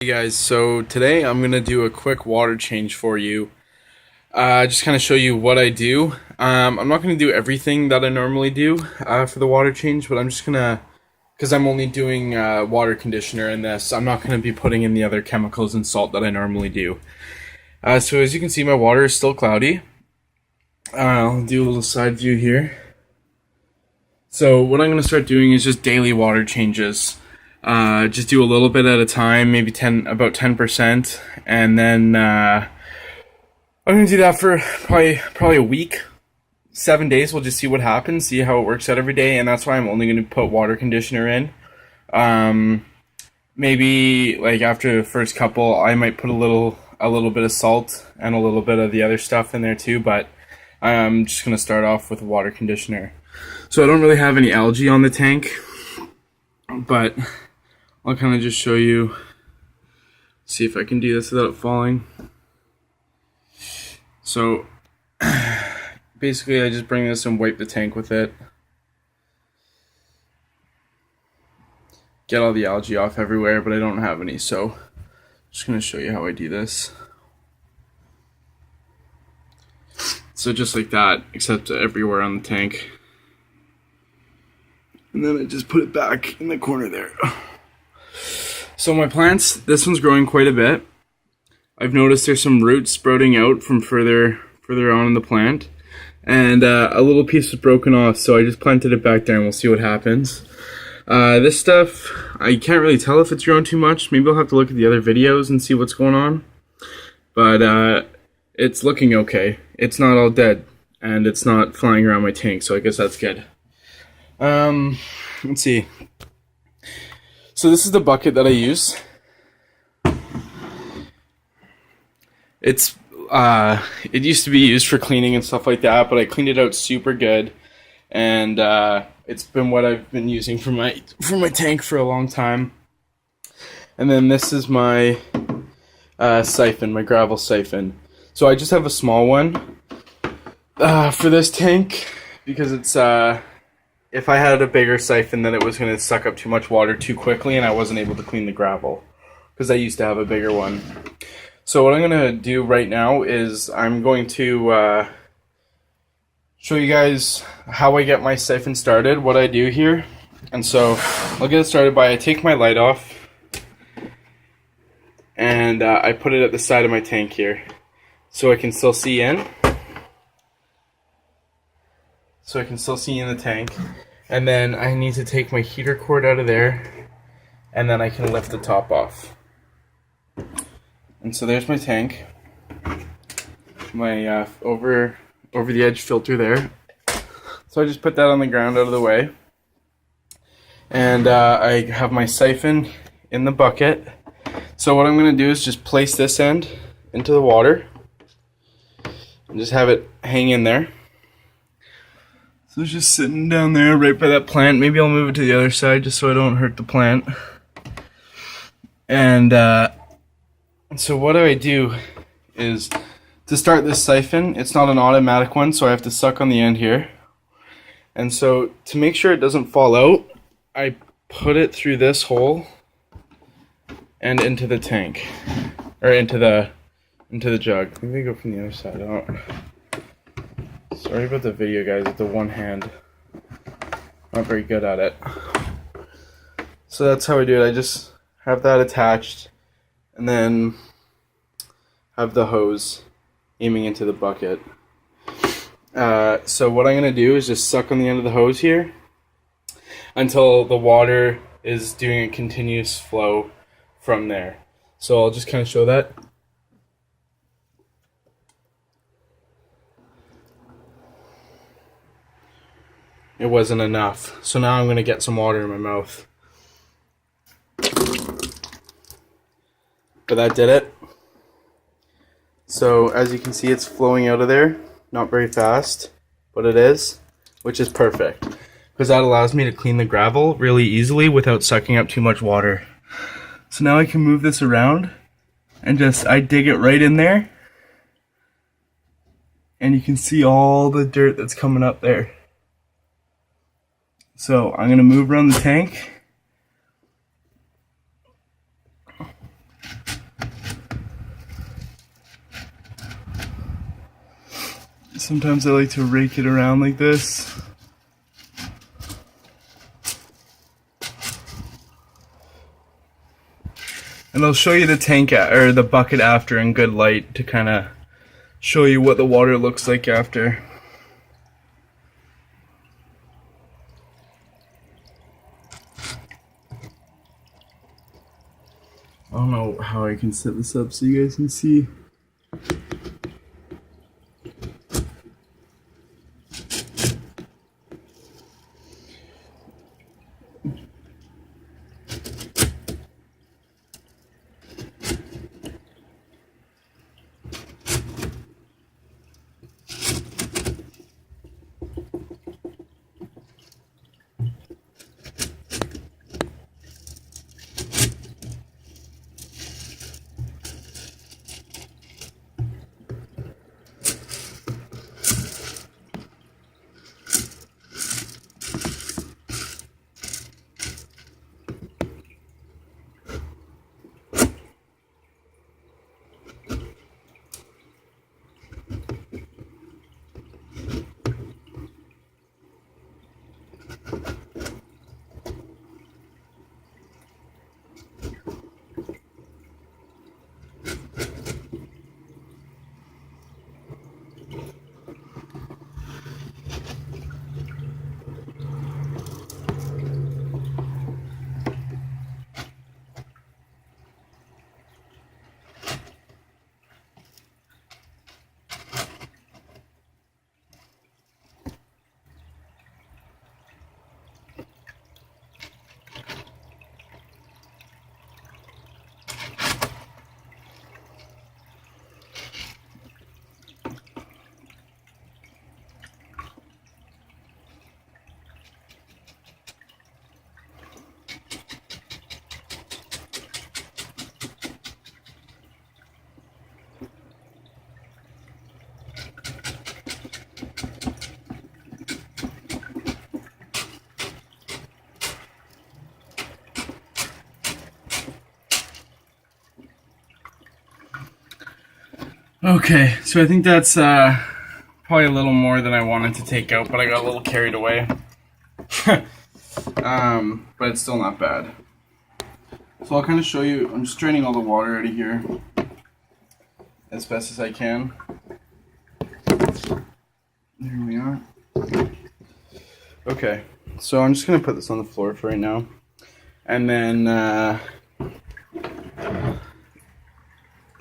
Hey guys, so today I'm gonna do a quick water change for you. Just kind of show you what I do. I'm not gonna do everything that I normally do for the water change, but I'm just gonna, because I'm only doing water conditioner in this, I'm not gonna be putting in the other chemicals and salt that I normally do. So as you can see, my water is still cloudy. I'll do a little side view here. So what I'm gonna start doing is just daily water changes. Just do a little bit at a time, maybe about 10%, and then I'm gonna do that for probably a week, 7 days. We'll just see what happens, see how it works out every day, and that's why I'm only gonna put water conditioner in. Maybe like after the first couple, I might put a little bit of salt and a little bit of the other stuff in there too, but I'm just gonna start off with water conditioner. So I don't really have any algae on the tank, but I'll kind of just show you, see if I can do this without it falling. So basically I just bring this and wipe the tank with it. Get all the algae off everywhere, but I don't have any, so I'm just going to show you how I do this. So just like that, except everywhere on the tank. And then I just put it back in the corner there. So my plants, this one's growing quite a bit. I've noticed there's some roots sprouting out from further on in the plant. And a little piece was broken off, so I just planted it back there and we'll see what happens. This stuff, I can't really tell if it's grown too much. Maybe I'll have to look at the other videos and see what's going on. But it's looking okay. It's not all dead, and it's not flying around my tank, so I guess that's good. Let's see. So this is the bucket that I use. It used to be used for cleaning and stuff like that, but I cleaned it out super good, and it's been what I've been using for my tank for a long time. And then this is my siphon, my gravel siphon. So I just have a small one for this tank because it's if I had a bigger siphon, then it was going to suck up too much water too quickly, and I wasn't able to clean the gravel because I used to have a bigger one. So what I'm going to do right now is I'm going to show you guys how I get my siphon started, what I do here. And so I'll get it started by I take my light off and I put it at the side of my tank here so I can still see in. So I can still see in the tank. And then I need to take my heater cord out of there, and then I can lift the top off. And so there's my tank, my over the edge filter there. So I just put that on the ground out of the way, and I have my siphon in the bucket. So what I'm going to do is just place this end into the water and just have it hang in there. So it's just sitting down there right by that plant. Maybe I'll move it to the other side just so I don't hurt the plant. And so what I do is, to start this siphon, it's not an automatic one, so I have to suck on the end here. And so to make sure it doesn't fall out, I put it through this hole and into the tank, or into the jug. Maybe go from the other side out. Sorry about the video, guys, with the one hand. Not very good at it. So that's how I do it. I just have that attached and then have the hose aiming into the bucket. So what I'm going to do is just suck on the end of the hose here until the water is doing a continuous flow from there. So I'll just kind of show that. It wasn't enough. So now I'm going to get some water in my mouth. But that did it. So as you can see, it's flowing out of there. Not very fast, but it is, which is perfect, because that allows me to clean the gravel really easily without sucking up too much water. So now I can move this around and I dig it right in there. And you can see all the dirt that's coming up there. So I'm going to move around the tank sometimes I like to rake it around like this. And I'll show you the tank or the bucket after in good light to kind of show you what the water looks like after. I don't know how I can set this up so you guys can see. Okay, so I think that's probably a little more than I wanted to take out, but I got a little carried away. But it's still not bad. So I'll kind of show you, I'm just draining all the water out of here as best as I can. There we are. Okay, so I'm just going to put this on the floor for right now. And then,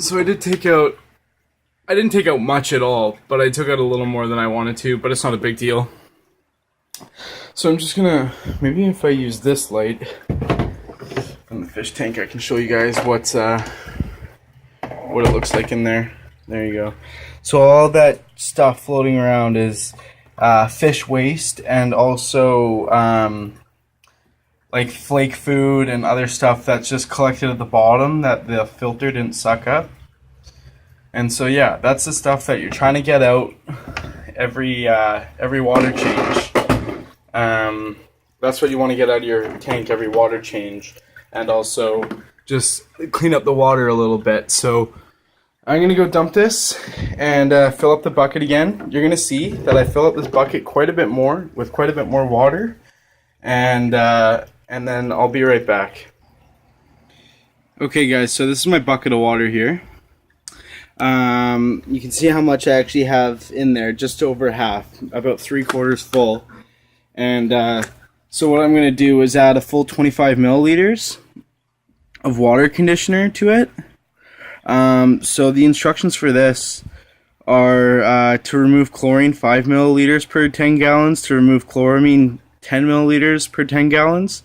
so I didn't take out much at all, but I took out a little more than I wanted to, but it's not a big deal. So I'm just gonna, maybe if I use this light from the fish tank, I can show you guys what it looks like in there. There you go. So all that stuff floating around is fish waste, and also like flake food and other stuff that's just collected at the bottom that the filter didn't suck up. And so yeah, that's the stuff that you're trying to get out every water change. That's what you want to get out of your tank every water change, and also just clean up the water a little bit. So I'm gonna go dump this and fill up the bucket again. You're gonna see that I fill up this bucket quite a bit more with quite a bit more water, and then I'll be right back. Okay guys, so this is my bucket of water here. You can see how much I actually have in there, just over half, about 3/4 full. And so what I'm going to do is add a full 25 milliliters of water conditioner to it. So the instructions for this are to remove chlorine 5 milliliters per 10 gallons, to remove chloramine 10 milliliters per 10 gallons,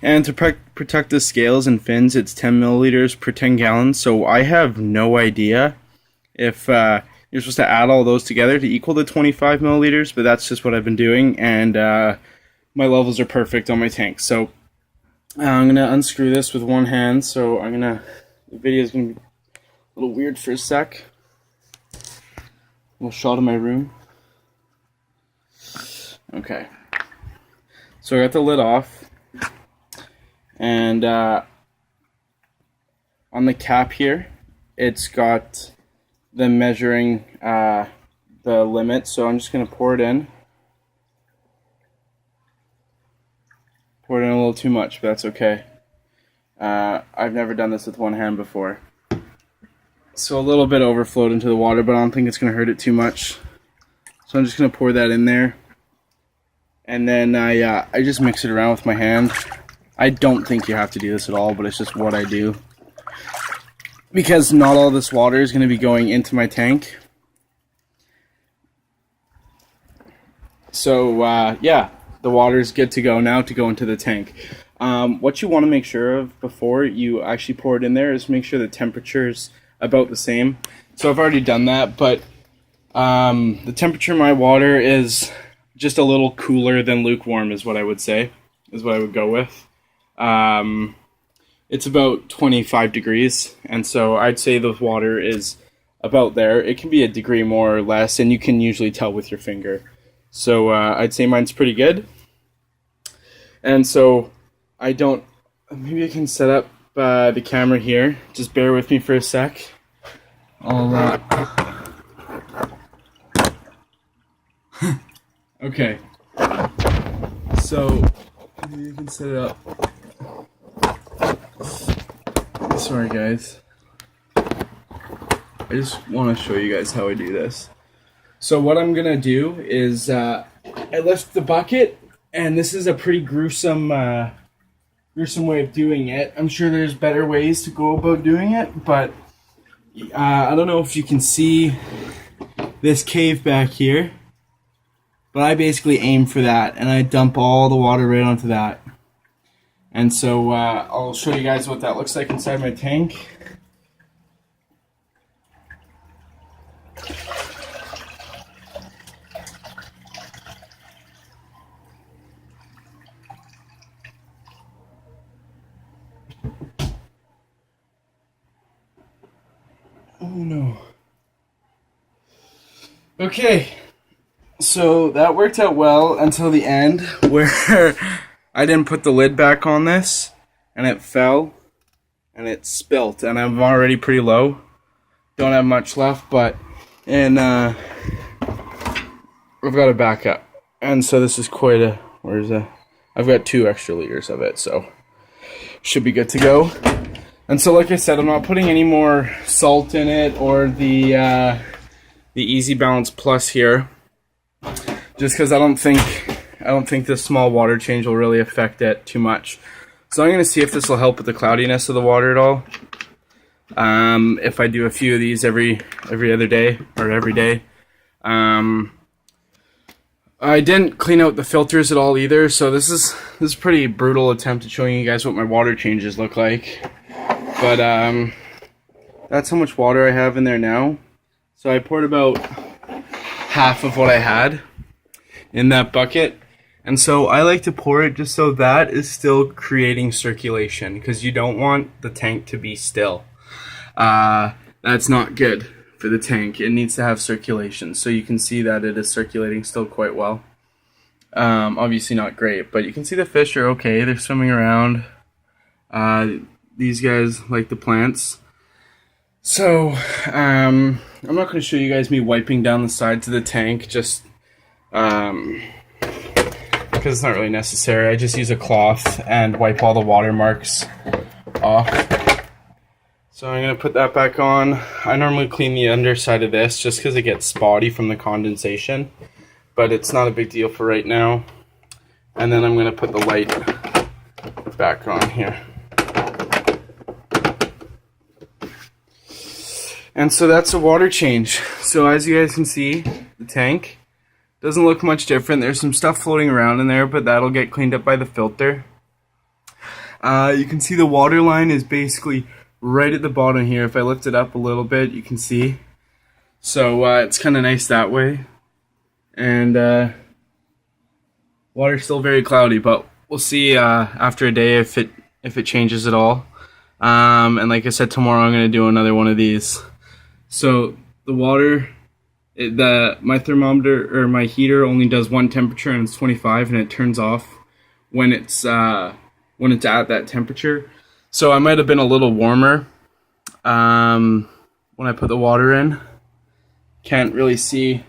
and to protect the scales and fins, it's 10 milliliters per 10 gallons. So I have no idea if you're supposed to add all those together to equal the 25 milliliters, but that's just what I've been doing, and my levels are perfect on my tank. So I'm going to unscrew this with one hand, so the video's going to be a little weird for a sec. A little shot of my room. Okay. So I got the lid off. And on the cap here, it's got the measuring, the the limit, so I'm just going to pour it in. Poured in a little too much, but that's okay. I've never done this with one hand before. So a little bit overflowed into the water, but I don't think it's going to hurt it too much. So I'm just going to pour that in there. And then I just mix it around with my hand. I don't think you have to do this at all, but it's just what I do. Because not all this water is going to be going into my tank. So yeah, the water is good to go now to go into the tank. What you want to make sure of before you actually pour it in there is make sure the temperature is about the same. So I've already done that, but the temperature of my water is just a little cooler than lukewarm is what I would say, is what I would go with. It's about 25 degrees, and so I'd say the water is about there. It can be a degree more or less, and you can usually tell with your finger. So I'd say mine's pretty good. And so I don't, maybe I can set up the camera here. Just bear with me for a sec. Okay. So maybe you can set it up. Sorry guys. I just want to show you guys how I do this. So what I'm gonna do is I lift the bucket, and this is a pretty gruesome way of doing it. I'm sure there's better ways to go about doing it, but I don't know if you can see this cave back here, but I basically aim for that, and I dump all the water right onto that. And so I'll show you guys what that looks like inside my tank. Oh no. Okay, so that worked out well until the end, where I didn't put the lid back on this, and it fell, and it spilt, and I'm already pretty low. Don't have much left, but, and I've got a backup, and so this is quite a, I've got 2 extra liters of it, so should be good to go. And so, like I said, I'm not putting any more salt in it or the Easy Balance Plus here, just because I don't think this small water change will really affect it too much. So I'm going to see if this will help with the cloudiness of the water at all. If I do a few of these every other day or every day. I didn't clean out the filters at all either, so this is a pretty brutal attempt at showing you guys what my water changes look like. But that's how much water I have in there now. So I poured about half of what I had in that bucket. And so I like to pour it just so that is still creating circulation, because you don't want the tank to be still. That's not good for the tank. It needs to have circulation. So you can see that it is circulating still quite well. Obviously not great, but you can see the fish are okay. They're swimming around. These guys like the plants. So, I'm not going to show you guys me wiping down the sides of the tank, just because it's not really necessary. I just use a cloth and wipe all the watermarks off. So I'm going to put that back on. I normally clean the underside of this just because it gets spotty from the condensation, but it's not a big deal for right now. And then I'm going to put the light back on here. And so that's a water change. So as you guys can see, the tank doesn't look much different. There's some stuff floating around in there, but that'll get cleaned up by the filter. You can see the water line is basically right at the bottom here. If I lift it up a little bit, you can see. So it's kind of nice that way. And water's still very cloudy, but we'll see after a day if it changes at all. And like I said, tomorrow I'm going to do another one of these. So the water, my thermometer or my heater only does one temperature, and it's 25, and it turns off when it's at that temperature. So I might have been a little warmer when I put the water in. Can't really see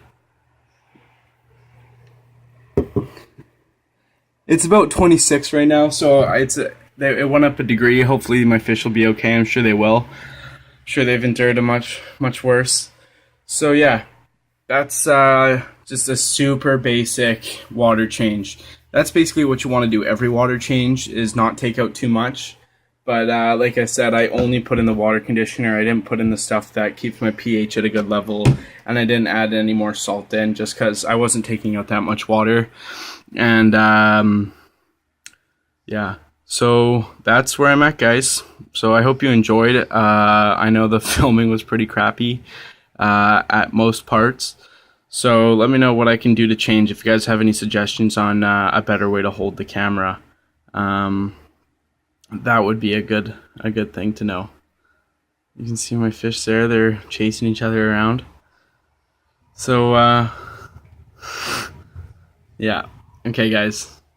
It's about 26 right now, so it went up a degree. Hopefully my fish will be okay. I'm sure they will. I'm sure they've endured a much worse. So yeah, that's just a super basic water change. That's basically what you want to do. Every water change is not take out too much. But like I said, I only put in the water conditioner. I didn't put in the stuff that keeps my pH at a good level. And I didn't add any more salt in just because I wasn't taking out that much water. And yeah, so that's where I'm at, guys. So I hope you enjoyed it. I know the filming was pretty crappy at most parts. So let me know what I can do to change. If you guys have any suggestions on a better way to hold the camera, that would be a good thing to know. You can see my fish there. They're chasing each other around. So yeah. Okay, guys.